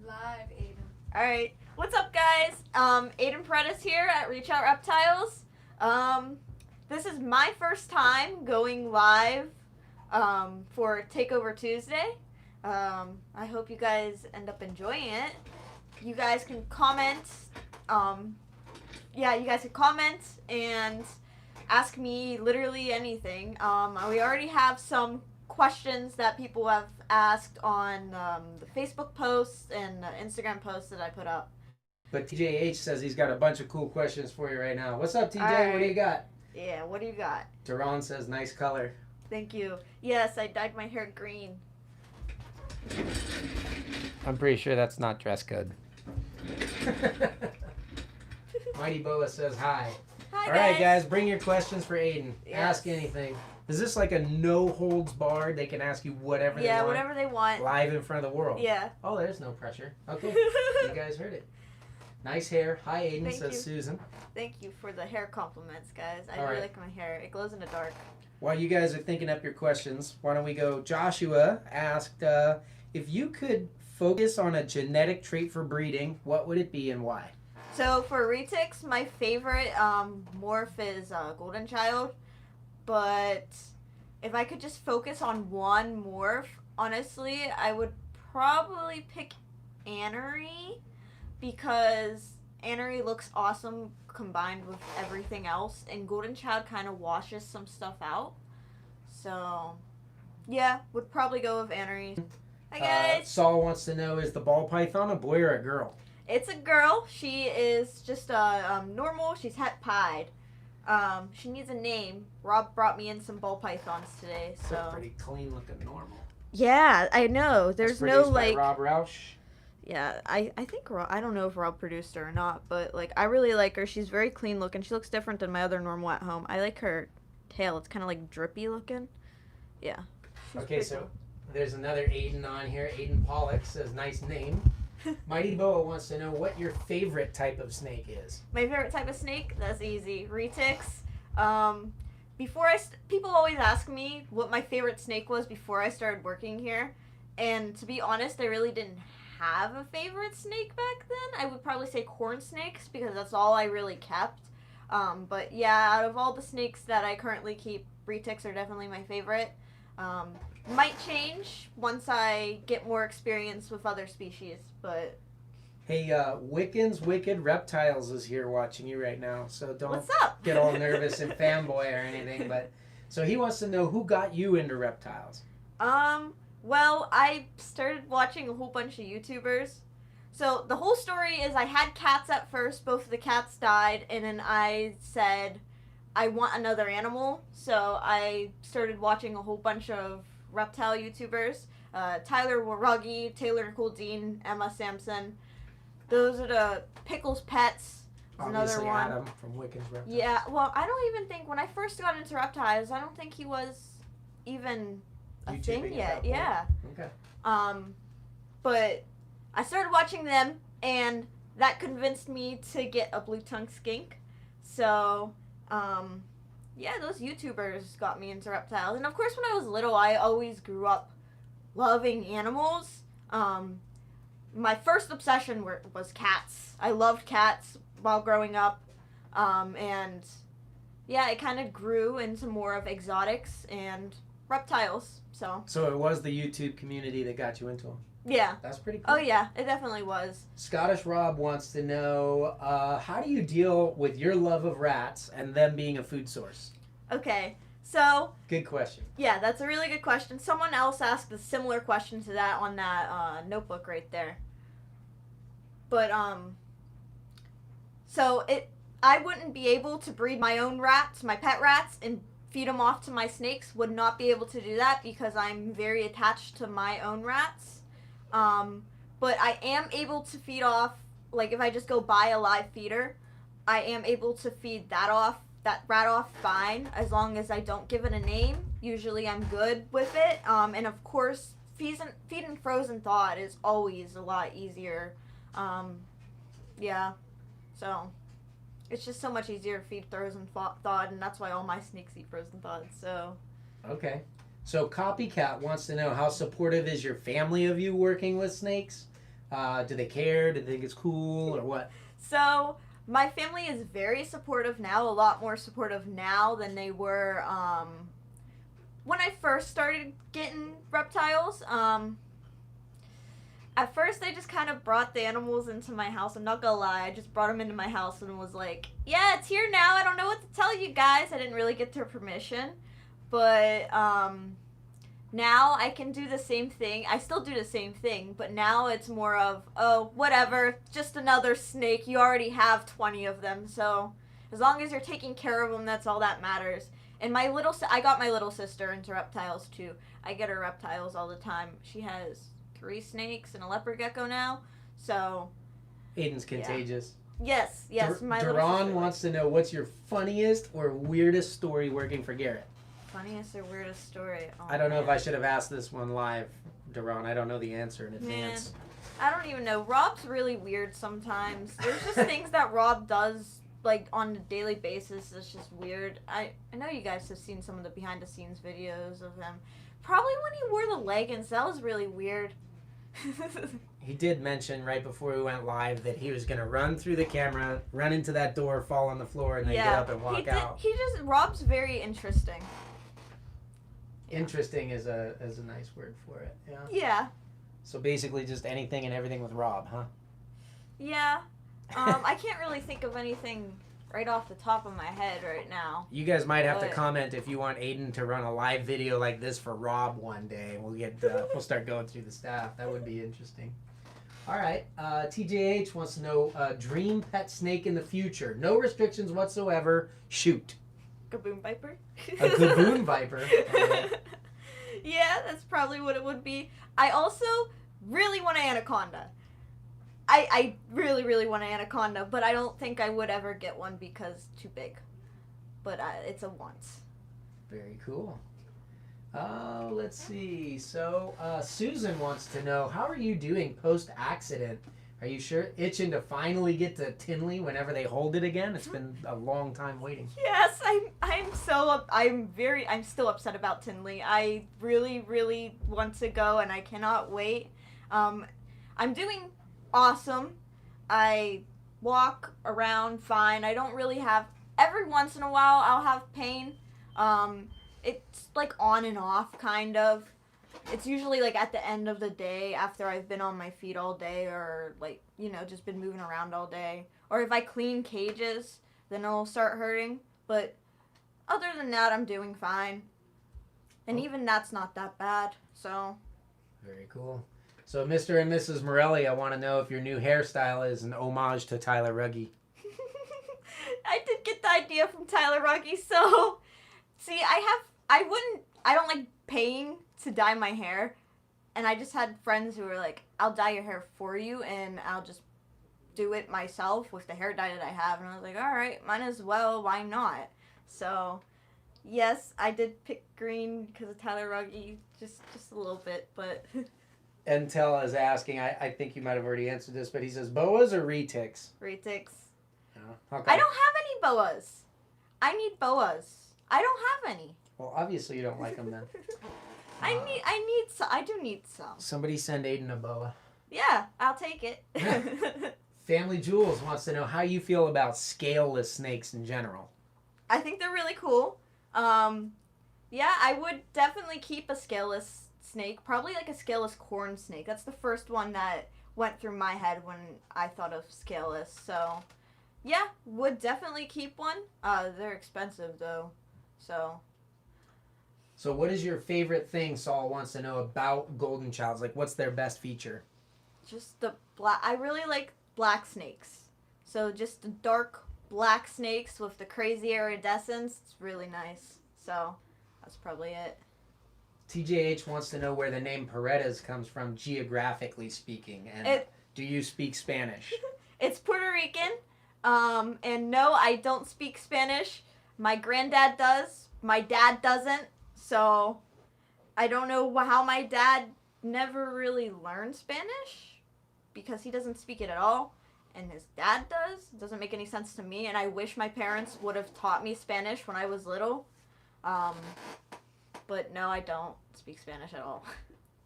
Live, Aiden. Alright, what's up guys? Aiden Paredes here at Reach Out Reptiles. This is my first time going live for Takeover Tuesday. I hope you guys end up enjoying it. You guys can comment. You guys can comment and ask me literally anything. We already have some questions that people have asked on the Facebook posts and the Instagram posts that I put up. But TJH says he's got a bunch of cool questions for you right now. What's up, TJ? Right. What do you got? Yeah, what do you got? Duran says nice color. Thank you. Yes, I dyed my hair green. I'm pretty sure that's not dress code. Mighty Boa says hi. Hi, All right, guys, bring your questions for Aiden. Yes. Ask anything. Is this like a no holds barred? They can ask you whatever they want? Yeah, whatever they want. Live in front of the world? Yeah. Oh, there's no pressure. Okay, you guys heard it. Nice hair. Hi, Aiden, Thank says you. Susan. Thank you for the hair compliments, guys. I All really right. like my hair. It glows in the dark. While you guys are thinking up your questions, why don't we go? Joshua asked, if you could focus on a genetic trait for breeding, what would it be and why? So for retics, my favorite morph is Golden Child. But if I could just focus on one morph, honestly, I would probably pick Anery, because Anery looks awesome combined with everything else, and Golden Child kind of washes some stuff out. So, yeah, would probably go with Anery. Hi guys! Saul wants to know, is the ball python a boy or a girl? It's a girl. She is just normal. She's het pied. She needs a name. Rob brought me in some ball pythons today, It's so. a pretty clean looking normal. Yeah, I know. There's It's no produced by like. Rob Roush. Yeah, I think Rob, I don't know if Rob produced her or not, but like I really like her. She's very clean looking. She looks different than my other normal at home. I like her tail. It's kind of like drippy looking. Yeah. she's Okay, pretty so there's another Aiden on here. Aiden Pollock says, nice name. Mighty Boa wants to know what your favorite type of snake is. My favorite type of snake? That's easy. Retics. People always ask me what my favorite snake was before I started working here, and to be honest, I really didn't have a favorite snake back then. I would probably say corn snakes because that's all I really kept. But yeah, out of all the snakes that I currently keep, retics are definitely my favorite. Might change once I get more experience with other species, but Hey, Wiccan's Wicked Reptiles is here watching you right now, so don't what's up? get all nervous and fanboy or anything. But so he wants to know who got you into reptiles. Well, I started watching a whole bunch of YouTubers. So the whole story is I had cats at first, both of the cats died, and then I said, I want another animal. So I started watching a whole bunch of reptile YouTubers. Tyler Waruggi, Taylor Couldine, Emma Sampson. Those are the Pickles Pets. Is another Obviously, one. Adam from Wiccan's Reptiles. Yeah, well, I don't even think, when I first got into reptiles, I don't think he was even a YouTubing thing at yet. that point? Yeah. Okay. But I started watching them, and that convinced me to get a blue tongue skink. So, yeah, those YouTubers got me into reptiles. And of course, when I was little, I always grew up loving animals. My first obsession was cats. I loved cats while growing up. And yeah, it kind of grew into more of exotics and reptiles. So it was the YouTube community that got you into them. yeah. That's pretty cool. Oh yeah, it definitely was. Scottish Rob wants to know, how do you deal with your love of rats and them being a food source? Okay, so Good question. yeah, that's a really good question. Someone else asked a similar question to that on that notebook right there. But I wouldn't be able to breed my own rats, my pet rats, and feed them off to my snakes. Would not be able to do that because I'm very attached to my own rats. But I am able to feed off, like if I just go buy a live feeder, I am able to feed that rat off fine, as long as I don't give it a name. Usually I'm good with it. And of course, feeding frozen thawed is always a lot easier. Yeah, so it's just so much easier to feed frozen thawed, and that's why all my snakes eat frozen thawed. So Okay. So Copycat wants to know, how supportive is your family of you working with snakes? Do they care? Do they think it's cool or what? So my family is very supportive now, a lot more supportive now than they were when I first started getting reptiles. At first, I just kind of brought the animals into my house. I'm not gonna lie, I just brought them into my house and was like, yeah, it's here now. I don't know what to tell you guys. I didn't really get their permission. But now I can do the same thing. I still do the same thing, but now it's more of, oh, whatever, just another snake. You already have 20 of them, so as long as you're taking care of them, that's all that matters. And I got my little sister into reptiles too. I get her reptiles all the time. She has 3 snakes and a leopard gecko now, so. Aiden's contagious. Yes, my little Duran sister. wants to know what's your funniest or weirdest story working for Garrett. Funniest or weirdest story? Oh, I don't know if I should have asked this one live, Duran. I don't know the answer in Man, advance. I don't even know. Rob's really weird sometimes. There's just things that Rob does like on a daily basis that's just weird. I know you guys have seen some of the behind the scenes videos of him. Probably when he wore the leggings, that was really weird. He did mention right before we went live that he was going to run through the camera, run into that door, fall on the floor, and then get up and walk out. Rob's very interesting. Interesting is a nice word for it. Yeah. Yeah. So basically just anything and everything with Rob, huh? Yeah. I can't really think of anything right off the top of my head right now. You guys might have to comment if you want Aiden to run a live video like this for Rob one day. We'll start going through the staff. That would be interesting. All right. TJH wants to know dream pet snake in the future. No restrictions whatsoever. Shoot. Gaboon viper. A gaboon viper. Okay. Yeah, that's probably what it would be. I also really want an anaconda. I really, really want an anaconda, but I don't think I would ever get one because too big. But it's a want. Very cool. Let's see. So Susan wants to know, how are you doing post-accident? Are you sure itching to finally get to Tinley whenever they hold it again? It's been a long time waiting. Yes, I'm still upset about Tinley. I really, really want to go and I cannot wait. I'm doing awesome. I walk around fine. I don't really have, every once in a while I'll have pain. It's like on and off kind of. It's usually like at the end of the day after I've been on my feet all day or like, just been moving around all day. Or if I clean cages, then it'll start hurting. But other than that, I'm doing fine. And even that's not that bad, so. Very cool. So Mr. and Mrs. Morelli, I want to know if your new hairstyle is an homage to Tyler Ruggie. I did get the idea from Tyler Ruggie, so. See, I don't like paying to dye my hair, and I just had friends who were like, I'll dye your hair for you and I'll just do it myself with the hair dye that I have, and I was like, alright, might as well, why not? So yes, I did pick green because of Tyler Ruggie, just a little bit, but Entel is asking, I think you might have already answered this, but he says boas or retics? Retics. Okay. I don't have any boas. I need boas. I don't have any. Well, obviously you don't like them then. I do need some. Somebody send Aiden a boa. Yeah, I'll take it. Family Jules wants to know how you feel about scaleless snakes in general. I think they're really cool. Yeah, I would definitely keep a scaleless snake. Probably like a scaleless corn snake. That's the first one that went through my head when I thought of scaleless. So, yeah, would definitely keep one. They're expensive though. So what is your favorite thing Saul wants to know about golden childs? Like, what's their best feature? Just the black. I really like black snakes. So just the dark black snakes with the crazy iridescence. It's really nice. So that's probably it. TJH wants to know where the name Paredes comes from, geographically speaking. And do you speak Spanish? It's Puerto Rican. And no, I don't speak Spanish. My granddad does. My dad doesn't. So I don't know how my dad never really learned Spanish because he doesn't speak it at all. And his dad does. It doesn't make any sense to me. And I wish my parents would have taught me Spanish when I was little. But no, I don't speak Spanish at all.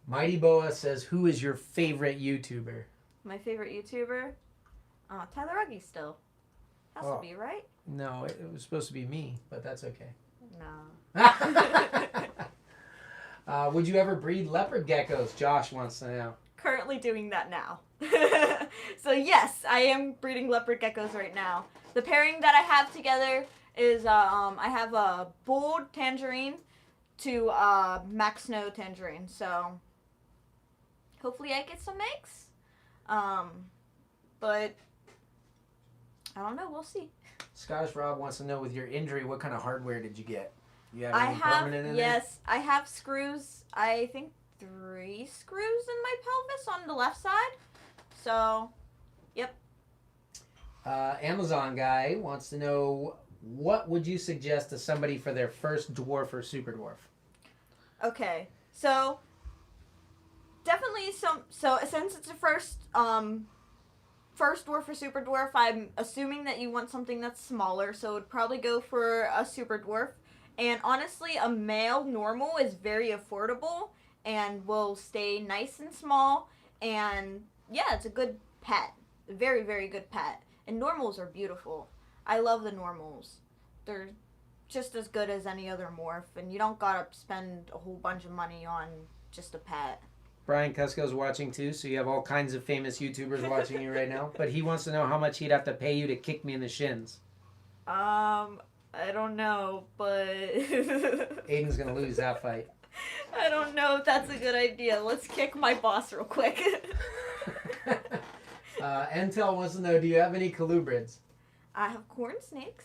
Mighty Boa says, who is your favorite YouTuber? My favorite YouTuber? Tyler Ruggie still. Has to be, right? No, it was supposed to be me, but that's okay. No. Would you ever breed leopard geckos? Josh wants to know. Currently doing that now. So yes, I am breeding leopard geckos right now. The pairing that I have together is I have a bold tangerine to max snow tangerine. So hopefully I get some eggs. But I don't know. We'll see. Scottish Rob wants to know, with your injury, what kind of hardware did you get? You have any permanent in yes, I have screws. I think 3 screws in my pelvis on the left side. So, yep. Amazon guy wants to know, what would you suggest to somebody for their first dwarf or super dwarf? Okay, so definitely so since it's a first dwarf or super dwarf, I'm assuming that you want something that's smaller, so would probably go for a super dwarf. And honestly, a male normal is very affordable and will stay nice and small, and yeah, it's a good pet. A very, very good pet. And normals are beautiful. I love the normals. They're just as good as any other morph, and you don't gotta spend a whole bunch of money on just a pet. Brian Cusco's watching too, so you have all kinds of famous YouTubers watching you right now. But he wants to know how much he'd have to pay you to kick me in the shins. I don't know, but Aiden's gonna lose that fight. I don't know if that's a good idea. Let's kick my boss real quick. Entel wants to know, do you have any colubrids? I have corn snakes,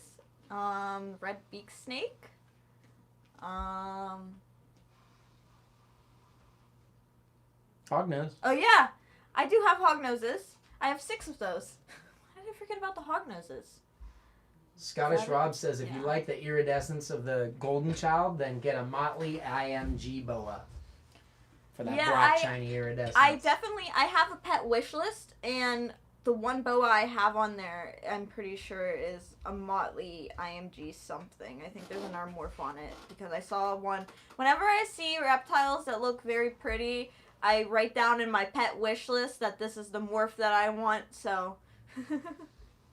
red beak snake, Hognose. oh yeah, I do have hognoses. I have 6 of those. How did I forget about the hognoses? Scottish Rob says, if you Yeah. like the iridescence of the golden child, then get a Motley IMG boa for that black shiny iridescence. I have a pet wish list, and the one boa I have on there, I'm pretty sure is a Motley IMG something. I think there's an Armorph on it, because I saw one. Whenever I see reptiles that look very pretty, I write down in my pet wish list that this is the morph that I want, so...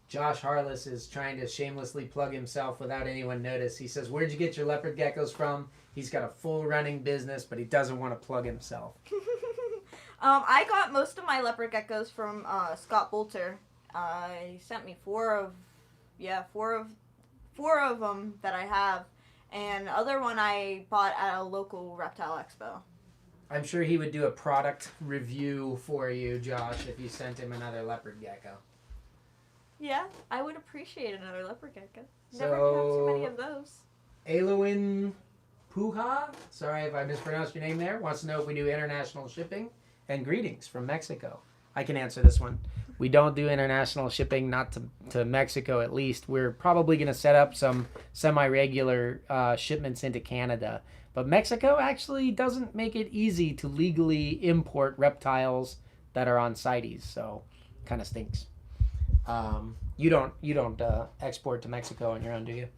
Josh Harless is trying to shamelessly plug himself without anyone notice. He says, where'd you get your leopard geckos from? He's got a full running business, but he doesn't want to plug himself. I got most of my leopard geckos from Scott Bolter. He sent me 4 of them that I have, and the other one I bought at a local reptile expo. I'm sure he would do a product review for you, Josh, if you sent him another leopard gecko. Yeah, I would appreciate another leopard gecko. So, Never have too many of those. Alowin Puja, sorry if I mispronounced your name there, wants to know if we do international shipping. And greetings from Mexico. I can answer this one. We don't do international shipping, not to Mexico at least. We're probably going to set up some semi-regular shipments into Canada. But Mexico actually doesn't make it easy to legally import reptiles that are on CITES, so kind of stinks. You don't export to Mexico on your own, do you?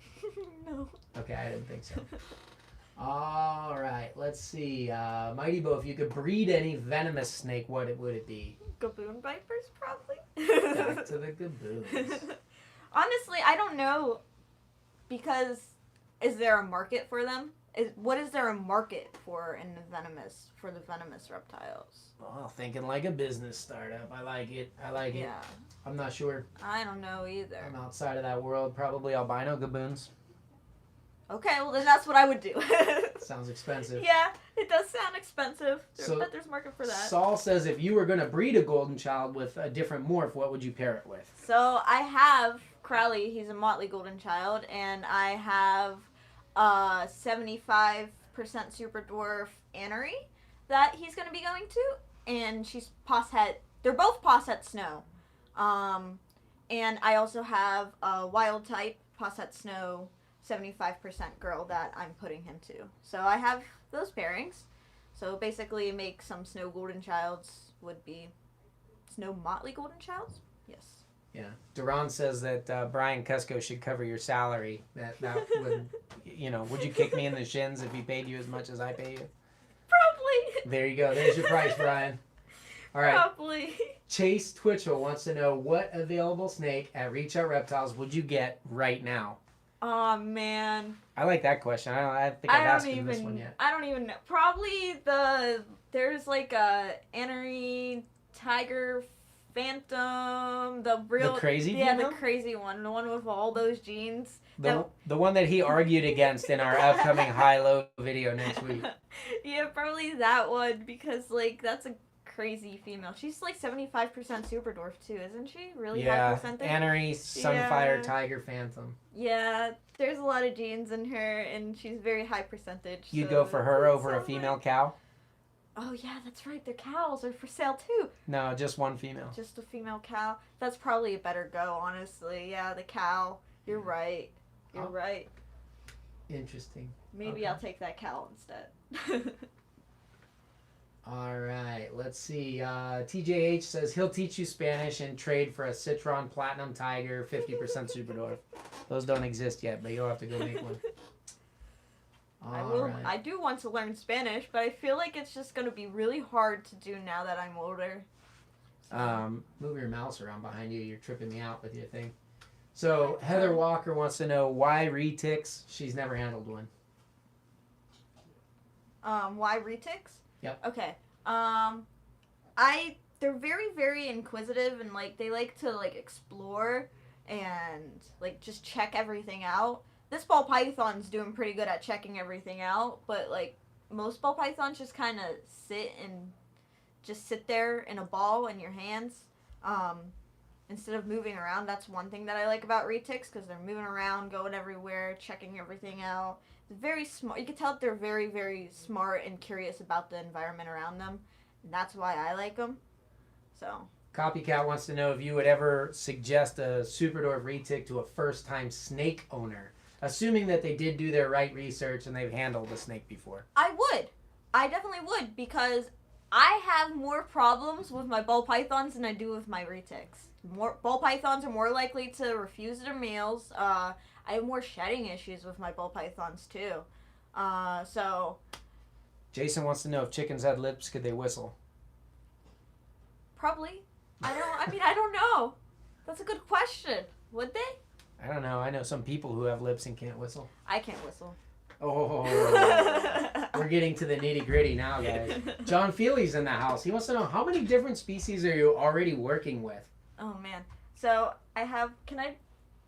No. Okay, I didn't think so. All right, let's see. Mighty Bo, if you could breed any venomous snake, what would it be? Gaboon vipers, probably. Back to the gaboons. Honestly, I don't know, because is there a market for them? What is there a market for in the venomous reptiles? Oh, thinking like a business startup. I like it. Yeah. I'm not sure. I don't know either. I'm outside of that world. Probably albino gaboons. Okay, well then that's what I would do. Sounds expensive. Yeah, it does sound expensive. So, But there's market for that. Saul says, if you were going to breed a golden child with a different morph, what would you pair it with? So I have Crowley. He's a Motley golden child, and I have 75% super dwarf Anery that he's going to be going to, and she's Posset. They're both Posset Snow. And I also have a wild type Posset Snow 75% girl that I'm putting him to. So I have those pairings. So basically make some Snow Golden Childs would be Snow Motley Golden Childs? Yes. Yeah. Duran says that Brian Cusco should cover your salary. That would, would you kick me in the shins if he paid you as much as I pay you? Probably. There you go. There's your price, Brian. All right. Probably. Chase Twitchell wants to know what available snake at Reach Out Reptiles would you get right now? Oh man. I like that question. I think I've asked him this one yet. I don't even know. Probably there's like a Anery Tiger Phantom, the crazy the crazy one, the one with all those genes. The one that he argued against in our upcoming high-low video next week. Yeah, probably that one because like that's a crazy female. She's like 75% super dwarf too, isn't she? Really high percentage. Anery Sunfire Tiger Phantom. Yeah, there's a lot of genes in her, and she's very high percentage. You'd go for her over a female cow? Oh yeah, that's right. Their cows are for sale too. No, just one female. Just a female cow. That's probably a better go, honestly. Yeah, the cow. You're right. You're right. Interesting. Maybe I'll take that cow instead. All right, let's see. TJH says he'll teach you Spanish and trade for a Citron Platinum Tiger, 50% Super Dwarf. Those don't exist yet, but you'll have to go make one. Right. I do want to learn Spanish, but I feel like it's just going to be really hard to do now that I'm older. So. Move your mouse around behind you. You're tripping me out with your thing. So Heather Walker wants to know why retics. She's never handled one. Why retics? Yep. Okay. They're very, very inquisitive and like they like to like explore and like just check everything out. This ball python's doing pretty good at checking everything out, but like most ball pythons just kind of sit there in a ball in your hands instead of moving around. That's one thing that I like about retics because they're moving around, going everywhere, checking everything out. It's very smart. You can tell that they're very, very smart and curious about the environment around them, and that's why I like them. So. Copycat wants to know if you would ever suggest a Super Dwarf retic to a first-time snake owner, assuming that they did do their right research and they've handled a snake before. I would. I definitely would because I have more problems with my ball pythons than I do with my retics. Ball pythons are more likely to refuse their meals. I have more shedding issues with my ball pythons too. So. Jason wants to know if chickens had lips, could they whistle? Probably. I don't know. That's a good question. Would they? I don't know. I know some people who have lips and can't whistle. I can't whistle. Oh, we're getting to the nitty gritty now, guys. John Feely's in the house. He wants to know how many different species are you already working with? Oh man. So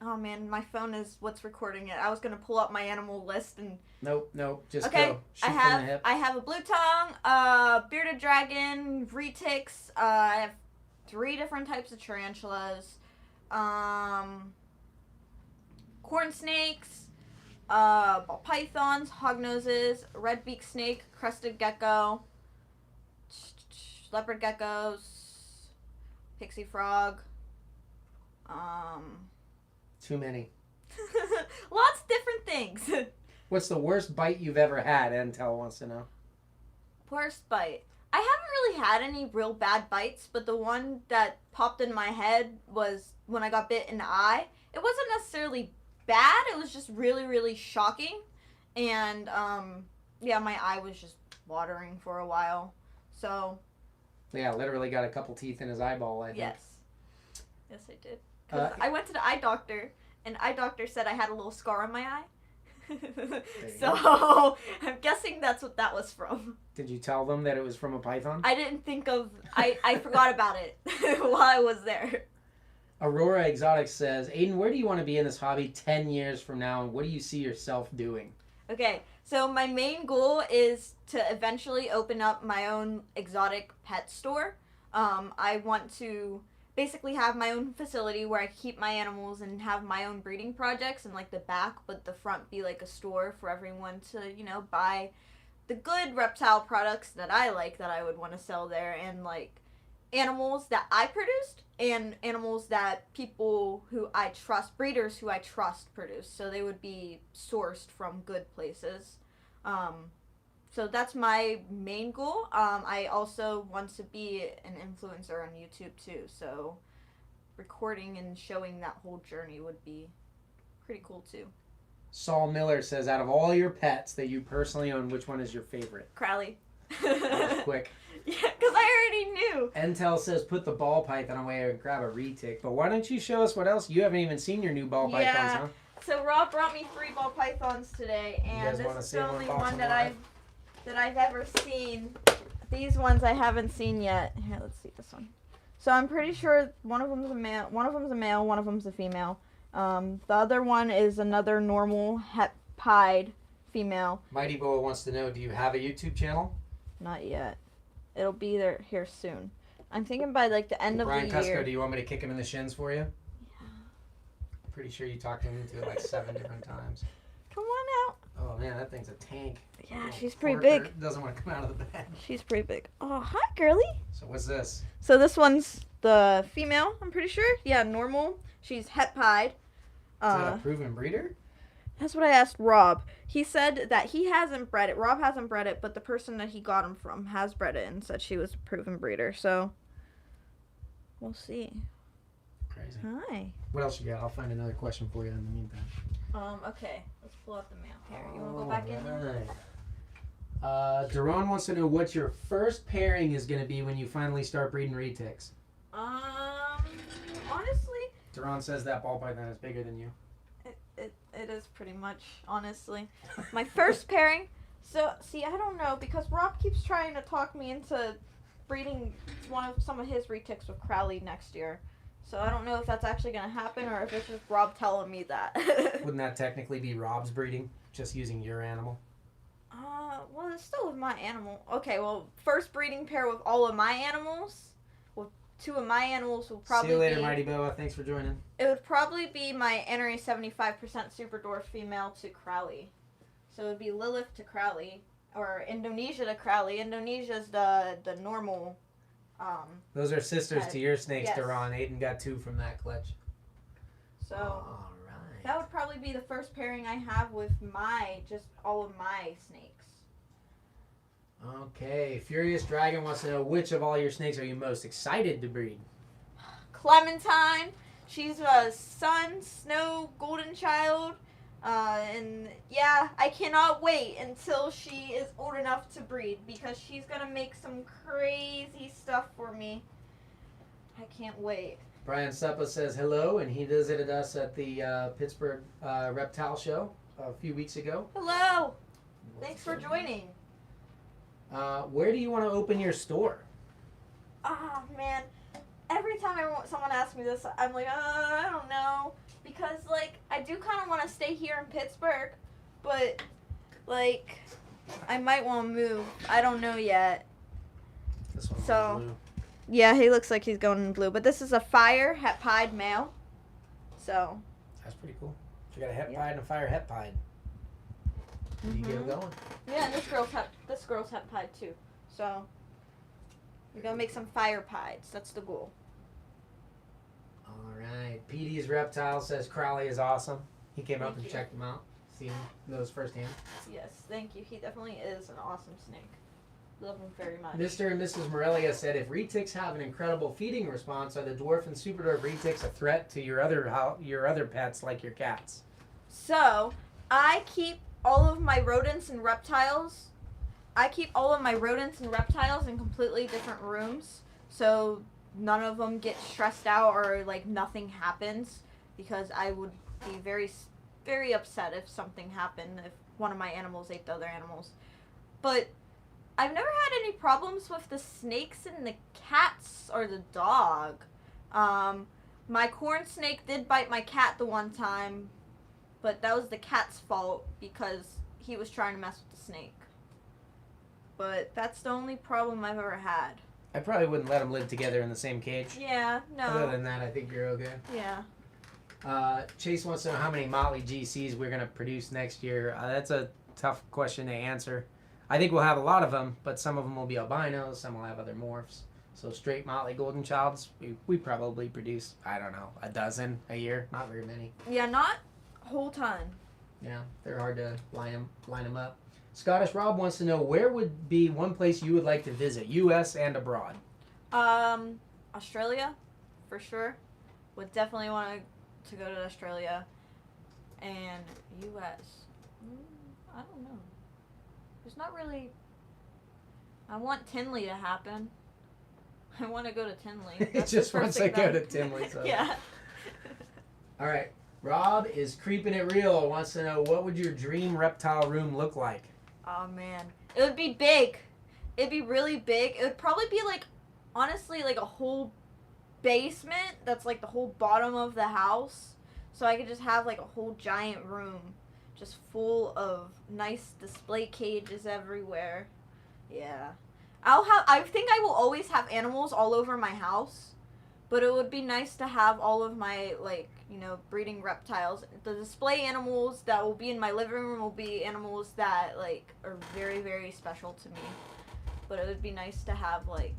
oh man, my phone is what's recording it. I was gonna pull up my animal list and. Nope. Just okay. go. Shoot from the hip. I have a blue tongue, bearded dragon, retics. I have 3 different types of tarantulas, corn snakes, ball pythons, hognoses, red beak snake, crested gecko, leopard geckos, pixie frog. Too many. Lots of different things. What's the worst bite you've ever had? Entel wants to know. Worst bite. I haven't really had any real bad bites, but the one that popped in my head was when I got bit in the eye. It wasn't necessarily bad, it was just really, really shocking. And, my eye was just watering for a while. So. Yeah, literally got a couple teeth in his eyeball, I think. Yes, I did. 'Cause I went to the eye doctor, and eye doctor said I had a little scar on my eye. So I'm guessing that's what that was from. Did you tell them that it was from a python? I didn't think of. I forgot about it while I was there. Aurora Exotics says, Aiden, where do you want to be in this hobby 10 years from now, and what do you see yourself doing? Okay, so my main goal is to eventually open up my own exotic pet store. I want to basically have my own facility where I keep my animals and have my own breeding projects and like the back, but the front be like a store for everyone to, buy the good reptile products that I like that I would want to sell there, and like animals that I produced and animals that people who I trust, breeders who I trust produce. So they would be sourced from good places. So that's my main goal. I also want to be an influencer on YouTube too. So recording and showing that whole journey would be pretty cool too. Saul Miller says, out of all your pets that you personally own, which one is your favorite? Crowley. That was quick. Yeah, because I already knew. Entel says put the ball python away and grab a retic. But why don't you show us what else? You haven't even seen your new ball pythons, huh? So Rob brought me 3 ball pythons today, and this is the only one that I've ever seen. These ones I haven't seen yet. Here, let's see this one. So I'm pretty sure one of them's a male, one of them's a female. The other one is another normal het pied female. Mighty Boa wants to know, do you have a YouTube channel? Not yet. It'll be there here soon. I'm thinking by like the end of Brian the Cusco, year. do you want me to kick him in the shins for you? Yeah. Pretty sure you talked him into it like 7 different times. Come on out. Oh man, that thing's a tank. Yeah, she's pretty big. Doesn't want to come out of the bed. She's pretty big. Oh, hi, girly. So what's this? So this one's the female, I'm pretty sure. Yeah, normal. She's het pied. Is that a proven breeder? That's what I asked Rob. He said that he hasn't bred it. Rob hasn't bred it, but the person that he got him from has bred it and said she was a proven breeder. So we'll see. Crazy. Hi. What else you got? I'll find another question for you in the meantime. Okay. Let's pull out the mail. Here, you want to go back in there? Duran wants to know what your first pairing is going to be when you finally start breeding retics. Honestly, Duran says that ball python is bigger than you. it is pretty much, honestly. My first pairing, so, see, I don't know, because Rob keeps trying to talk me into breeding some of his retics with Crowley next year. So I don't know if that's actually going to happen or if it's just Rob telling me that. Wouldn't that technically be Rob's breeding, just using your animal? Well, it's still with my animal. Okay, well, first breeding pair with all of my animals. Well, 2 of my animals will probably See you later, be, Mighty Boa. Thanks for joining. It would probably be my NRA 75% Super Dwarf female to Crowley. So it would be Lilith to Crowley, or Indonesia to Crowley. Indonesia's the normal. Those are sisters to your snakes, yes. Duran. Aiden got 2 from that clutch. So All right. that would probably be the first pairing I have with just all of my snakes. Okay, Furious Dragon wants to know which of all your snakes are you most excited to breed? Clementine, she's a sun, snow, golden child, and yeah, I cannot wait until she is old enough to breed because she's gonna make some crazy stuff for me. I can't wait. Brian Suppa says hello, and he visited us at the Pittsburgh Reptile Show a few weeks ago. Hello! Thanks for joining. Where do you want to open your store? Ah, man. Every time someone asks me this, I'm like, I don't know. Because, like, I do kind of want to stay here in Pittsburgh, but, like, I might want to move. I don't know yet. This one's So, blue. yeah, he looks like he's going in blue. But this is a fire het pied male. So. That's pretty cool. You got a het pied and a fire het pied. You get them going. Yeah, and this girl's het pied too. So we're gonna make some fire pieds. That's the goal. All right. PD's Reptile says Crowley is awesome. He came up Thank and you. checked him out. Seen those firsthand. Yes, thank you. He definitely is an awesome snake. Love him very much. Mr. and Mrs. Morelia said, if retics have an incredible feeding response, are the dwarf and super dwarf retics a threat to your other pets like your cats? So I keep all of my rodents and reptiles. In completely different rooms, so none of them get stressed out or like nothing happens. Because I would be very, very upset if something happened if one of my animals ate the other animals. But I've never had any problems with the snakes and the cats or the dog. My corn snake did bite my cat the one time, but that was the cat's fault because he was trying to mess with the snake. But that's the only problem I've ever had. I probably wouldn't let them live together in the same cage. Yeah, no. Other than that, I think you're okay. Yeah. Chase wants to know how many Motley GCs we're going to produce next year. That's a tough question to answer. I think we'll have a lot of them, but some of them will be albinos, some will have other morphs. So straight Motley Golden Childs, we probably produce, I don't know, a dozen a year. Not very many. Yeah, not a whole ton. Yeah, they're hard to line them up. Scottish Rob wants to know where would be one place you would like to visit, U.S. and abroad. Australia, for sure. Would definitely want to go to Australia. And U.S. I don't know. There's not really I want Tinley to happen. I want to go to Tinley. It That's just the wants first to thing go to that- Tinley. So. Yeah. All right. Rob is creeping it real. Wants to know, what would your dream reptile room look like? Oh man, it would be big. It'd be really big. It would probably be like, honestly, like a whole basement that's like the whole bottom of the house. So I could just have like a whole giant room just full of nice display cages everywhere. Yeah. I think I will always have animals all over my house, but it would be nice to have all of my, like, you know, breeding reptiles. The display animals that will be in my living room will be animals that, like, are very, very special to me. But it would be nice to have, like,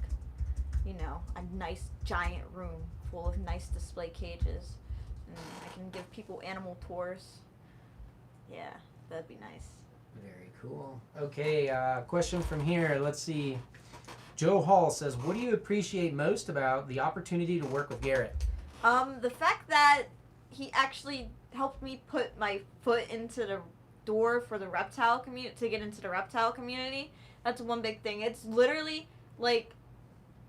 you know, a nice giant room full of nice display cages. And I can give people animal tours. Yeah, that'd be nice. Very cool. Okay, question from here. Let's see. Joe Hall says, what do you appreciate most about the opportunity to work with Garrett? The fact that he actually helped me put my foot into the door for the reptile community, to get into the reptile community. That's one big thing. It's literally like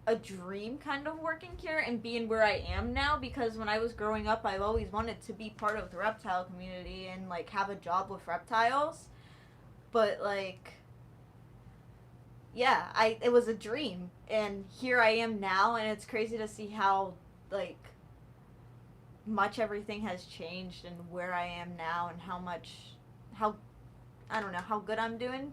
a dream kind of working here and being where I am now, because when I was growing up, I've always wanted to be part of the reptile community and like have a job with reptiles. But like, yeah, it was a dream, and here I am now, and it's crazy to see how like much everything has changed and where I am now and how I don't know how good I'm doing.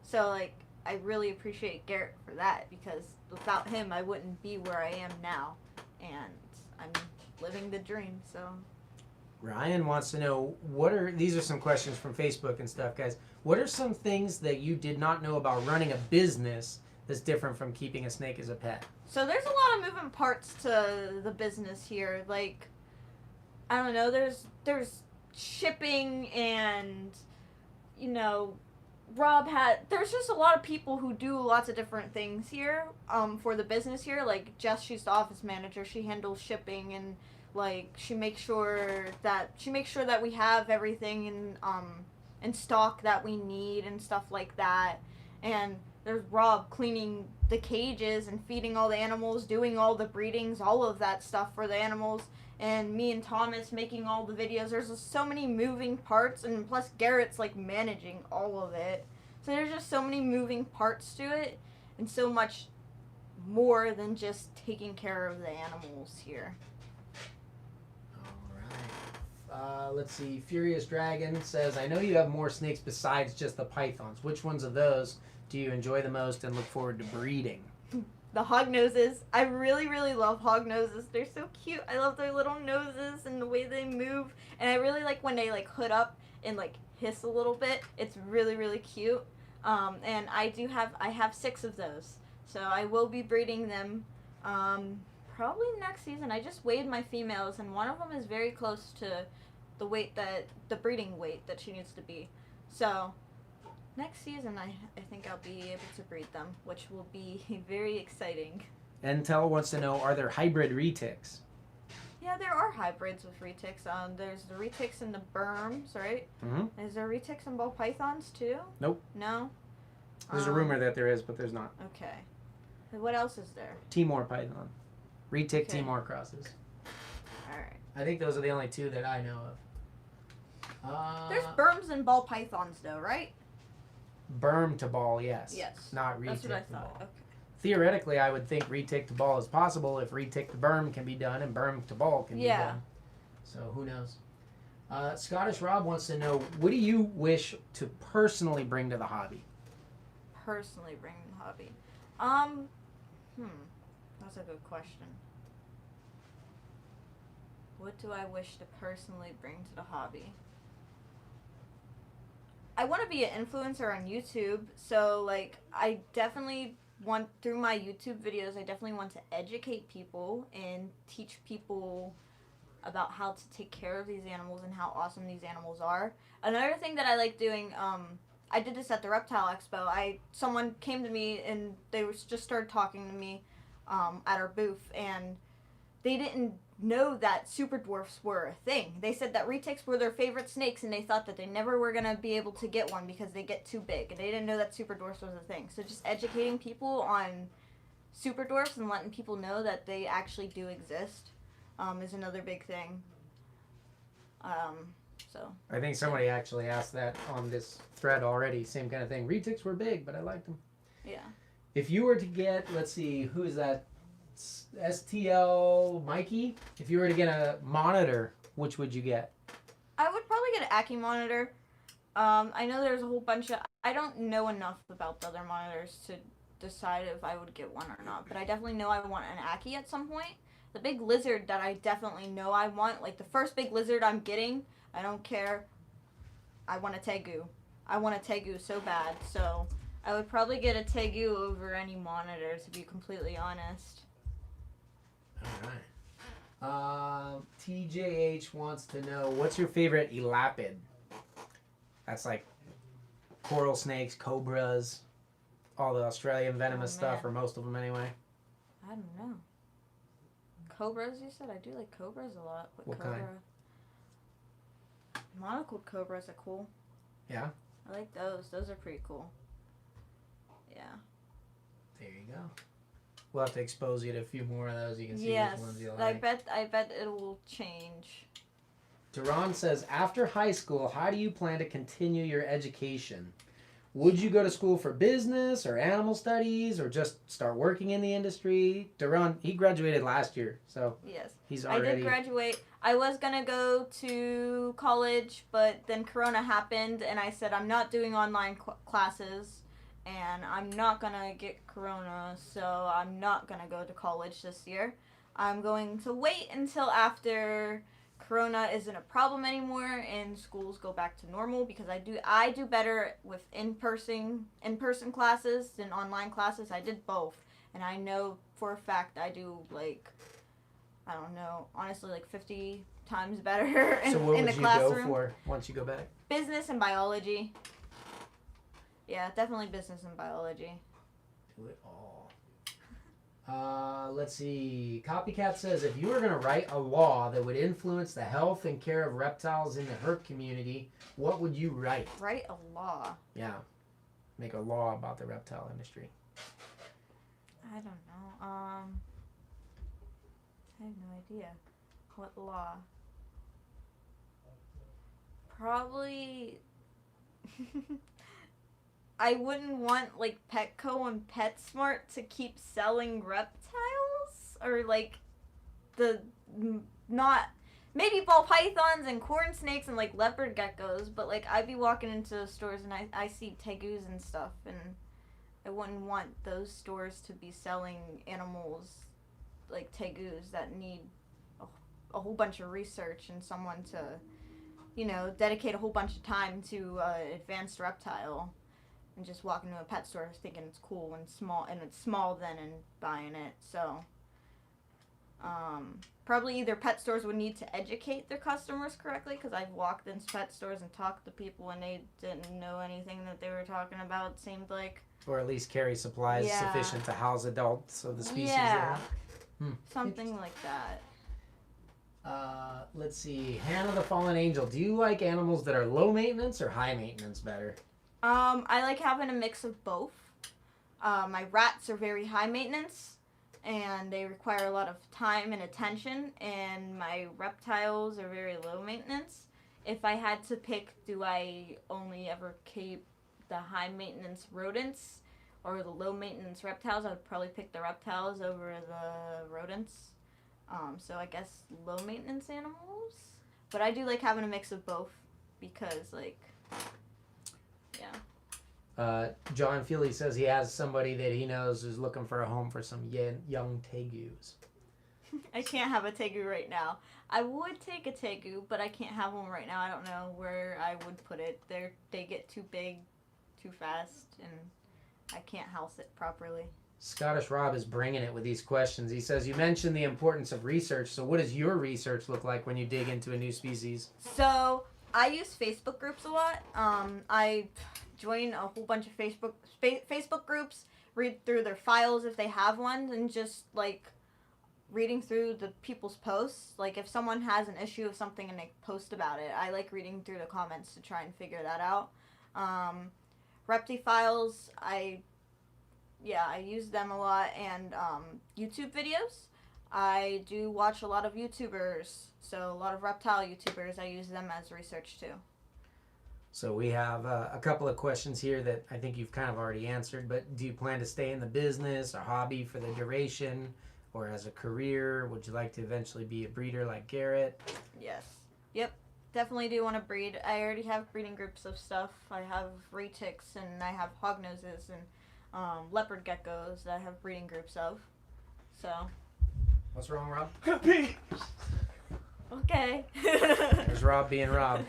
So like, I really appreciate Garrett for that, because without him I wouldn't be where I am now, and I'm living the dream. So Ryan wants to know, these are some questions from Facebook and stuff, guys. What are some things that you did not know about running a business that's different from keeping a snake as a pet? So there's a lot of moving parts to the business here. Like, I don't know, there's shipping and, you know, there's just a lot of people who do lots of different things here for the business here. Like, Jess, she's the office manager. She handles shipping, and like she makes sure that we have everything in stock that we need and stuff like that. And there's Rob cleaning the cages and feeding all the animals, doing all the breedings, all of that stuff for the animals. And me and Thomas making all the videos. There's just so many moving parts, and plus Garrett's like managing all of it. So there's just so many moving parts to it, and so much more than just taking care of the animals here. All right. Let's see. Furious Dragon says, I know you have more snakes besides just the pythons. Which ones of those do you enjoy the most and look forward to breeding? The hognoses. I really, really love hognoses. They're so cute. I love their little noses and the way they move. And I really like when they like hood up and like hiss a little bit. It's really, really cute. And I have 6 of those. So I will be breeding them probably next season. I just weighed my females, and one of them is very close to the breeding weight that she needs to be. So next season, I think I'll be able to breed them, which will be very exciting. Entel wants to know, are there hybrid retics? Yeah, there are hybrids with retics. There's the retics and the berms, right? Mm-hmm. Is there retics and ball pythons too? Nope. No? There's a rumor that there is, but there's not. Okay. What else is there? Timor python. Retic Okay. Timor crosses. Alright. I think those are the only 2 that I know of. There's berms and ball pythons though, right? Berm to ball, yes. Yes. Not retic That's what I to thought. ball. Okay. Theoretically, I would think retic to ball is possible if retic to berm can be done and berm to ball can be done. So who knows? Scottish Rob wants to know, what do you wish to personally bring to the hobby? Personally bring the hobby. That's a good question. What do I wish to personally bring to the hobby? I want to be an influencer on YouTube, so like I definitely want, through my YouTube videos, I definitely want to educate people and teach people about how to take care of these animals and how awesome these animals are. Another thing that I like doing, I did this at the Reptile Expo. Someone came to me and just started talking to me at our booth, and they didn't know that super dwarfs were a thing. They said that retics were their favorite snakes, and they thought that they never were going to be able to get one because they get too big. And they didn't know that super dwarfs was a thing. So just educating people on super dwarfs and letting people know that they actually do exist is another big thing. So I think somebody actually asked that on this thread already. Same kind of thing. Retics were big, but I liked them. yeah. If you were to get, let's see, who is that? STL Mikey? If you were to get a monitor, which would you get? I would probably get an Ackie monitor. I know there's a whole bunch of... I don't know enough about the other monitors to decide if I would get one or not, but I definitely know I want an Ackie at some point. The big lizard that I definitely know I want, like the first big lizard I'm getting, I don't care. I want a Tegu. I want a Tegu so bad, so I would probably get a Tegu over any monitor, to be completely honest. All right. TJH wants to know, what's your favorite elapid? That's like coral snakes, cobras, all the Australian venomous stuff, or most of them anyway. I don't know. Cobras, you said? I do like cobras a lot. What cobra? kind? Monocled cobras are cool. Yeah? I like those. Those are pretty cool. Yeah. There you go. We'll have to expose you to a few more of those. You can see Yes, which ones you like. I bet it will change. Duran says, after high school, how do you plan to continue your education? Would you go to school for business or animal studies or just start working in the industry? Duran, he graduated last year, so yes, he's already... I did graduate. I was going to go to college, but then Corona happened, and I said I'm not doing online classes, and I'm not going to get Corona, so I'm not going to go to college this year. I'm going to wait until after Corona isn't a problem anymore and schools go back to normal, because I do better with in-person classes than online classes. I did both, and I know for a fact I do, like, I don't know, honestly, like 50 times better in, so what in would the you classroom. go for once you go back? Business and biology. Yeah, definitely business and biology. Do it all. Let's see. Copycat says, if you were going to write a law that would influence the health and care of reptiles in the herp community, what would you write? Write a law? Yeah. Make a law about the reptile industry. I don't know. I have no idea. What law? Probably... I wouldn't want, like, Petco and PetSmart to keep selling reptiles, or, like, maybe ball pythons and corn snakes and, like, leopard geckos, but, like, I'd be walking into the stores and I see tegus and stuff, and I wouldn't want those stores to be selling animals like tegus that need a whole bunch of research and someone to, you know, dedicate a whole bunch of time to advanced reptile. And just walk into a pet store thinking it's cool and it's small then, and buying it. So probably either pet stores would need to educate their customers correctly, because I've walked into pet stores and talked to people and they didn't know anything that they were talking about, it seemed like. Or at least carry supplies sufficient to house adults of the species. Yeah, there. something like that. Let's see. Hannah the Fallen Angel, do you like animals that are low maintenance or high maintenance better? I like having a mix of both. My rats are very high maintenance, and they require a lot of time and attention, and my reptiles are very low maintenance. If I had to pick, do I only ever keep the high maintenance rodents or the low maintenance reptiles, I would probably pick the reptiles over the rodents. So I guess low maintenance animals. But I do like having a mix of both, because, like... Yeah. John Feely says he has somebody that he knows who's looking for a home for some young tegus. I can't have a tegu right now. I would take a tegu, but I can't have one right now. I don't know where I would put it. They get too big, too fast, and I can't house it properly. Scottish Rob is bringing it with these questions. He says, you mentioned the importance of research, so what does your research look like when you dig into a new species? So, I use Facebook groups a lot. I join a whole bunch of Facebook groups, read through their files if they have one, and just, like, reading through the people's posts. Like if someone has an issue of something and they post about it, I like reading through the comments to try and figure that out. Reptiles, I use them a lot, and YouTube videos. I do watch a lot of YouTubers, so a lot of reptile YouTubers. I use them as research too. So we have a couple of questions here that I think you've kind of already answered, but do you plan to stay in the business, a hobby for the duration, or as a career? Would you like to eventually be a breeder like Garrett? Yes. Yep. Definitely do want to breed. I already have breeding groups of stuff. I have retics, and I have hognoses and leopard geckos that I have breeding groups of. So. What's wrong, Rob? Happy. Okay. There's Rob being Rob.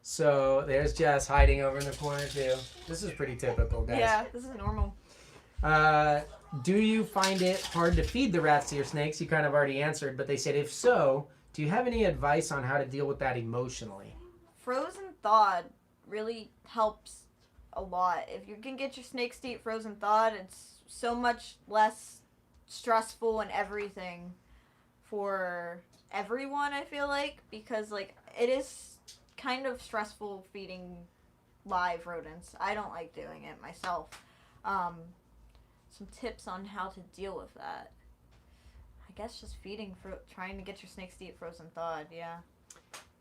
So there's Jess hiding over in the corner too. This is pretty typical, guys. Yeah, this is normal. Do you find it hard to feed the rats to your snakes? You kind of already answered, but they said if so, do you have any advice on how to deal with that emotionally? Frozen thawed really helps a lot. If you can get your snakes to eat frozen thawed, it's so much less stressful and everything for everyone, I feel like, because like it is kind of stressful feeding live rodents. I don't like doing it myself. Some tips on how to deal with that. I guess just trying to get your snakes to eat frozen thawed, yeah.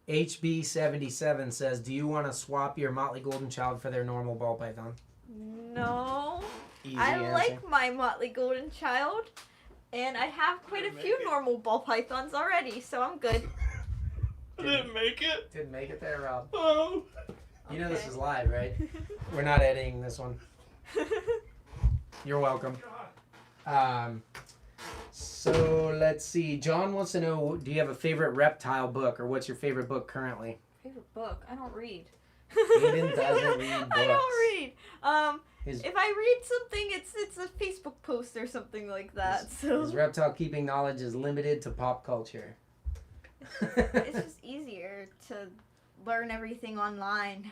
HB77 says, do you want to swap your Motley Golden Child for their normal ball python? No. Easy I answer. like my Motley Golden Child, and I have quite a few normal ball pythons already, so I'm good. I didn't make it. Didn't make it there, Rob. Oh. You know this Okay. is live, right? We're not editing this one. You're welcome. So let's see. John wants to know, do you have a favorite reptile book, or what's your favorite book currently? Favorite book? I don't read. Aiden doesn't read I don't books. read. If I read something, it's a Facebook post or something like that. So His reptile keeping knowledge is limited to pop culture. it's just easier to learn everything online.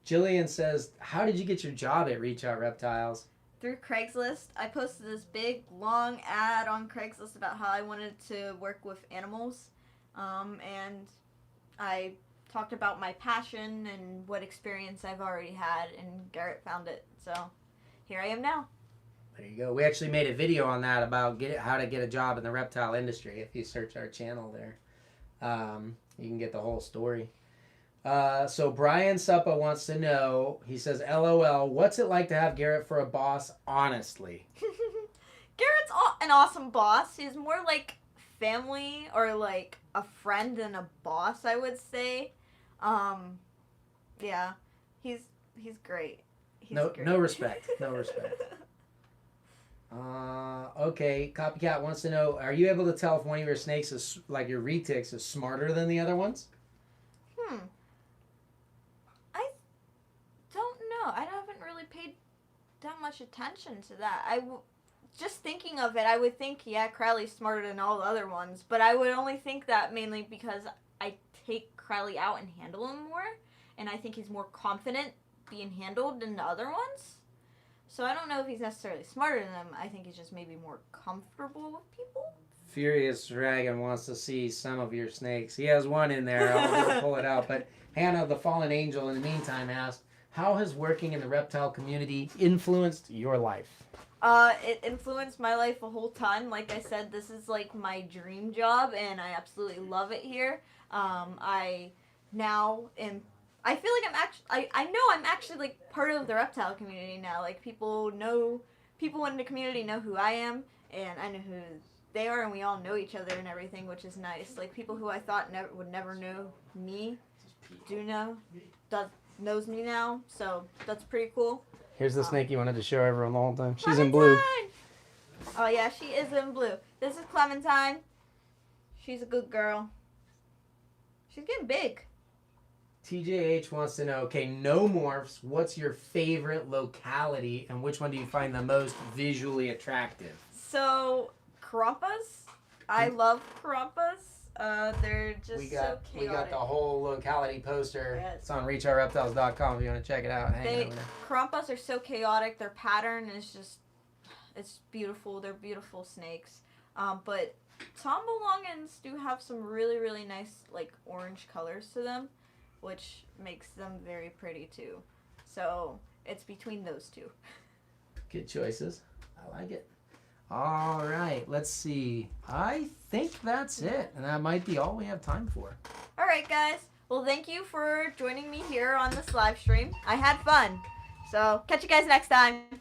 Jillian says, how did you get your job at Reach Out Reptiles? Through Craigslist. I posted this big, long ad on Craigslist about how I wanted to work with animals. And I talked about my passion and what experience I've already had, and Garrett found it. So here I am now. There you go. We actually made a video on that about how to get a job in the reptile industry. If you search our channel there, you can get the whole story. So Brian Suppa wants to know, he says, LOL, what's it like to have Garrett for a boss, honestly? Garrett's an awesome boss. He's more like family or like a friend than a boss, I would say. Yeah, he's great. He's great. No respect. No respect. Okay, Copycat wants to know, are you able to tell if one of your snakes is, like your retics, is smarter than the other ones? I don't know. I haven't really paid that much attention to that. Just thinking of it, I would think, yeah, Crowley's smarter than all the other ones, but I would only think that mainly because I take Crowley out and handle him more, and I think he's more confident being handled than the other ones. So I don't know if he's necessarily smarter than them. I think he's just maybe more comfortable with people. Furious Dragon wants to see some of your snakes. He has one in there. I'll pull it out. But Hannah, the Fallen Angel, in the meantime, asked, how has working in the reptile community influenced your life? It influenced my life a whole ton. Like I said, this is like my dream job, and I absolutely love it here. I feel like I'm actually like part of the reptile community now. Like people in the community know who I am, and I know who they are, and we all know each other and everything, which is nice. Like people who I thought would never know me knows me now, so that's pretty cool. Here's the snake you wanted to show everyone the whole time. She's Clementine! in blue. Oh yeah, she is in blue. This is Clementine. She's a good girl. She's getting big. TJH wants to know, okay, no morphs, what's your favorite locality, and which one do you find the most visually attractive? So, Karumpas. I love Karumpas. They're just We got chaotic. the whole locality poster. Yes. It's on reachoutreptiles.com if you want to check it out. Hang over there. Karumpas are so chaotic. Their pattern is just It's beautiful. They're beautiful snakes. But Tombolongans do have some really, really nice, like, orange colors to them, which makes them very pretty, too. So, it's between those two. Good choices. I like it. All right, let's see. I think that's it, and that might be all we have time for. All right, guys. Well, thank you for joining me here on this live stream. I had fun. So, catch you guys next time.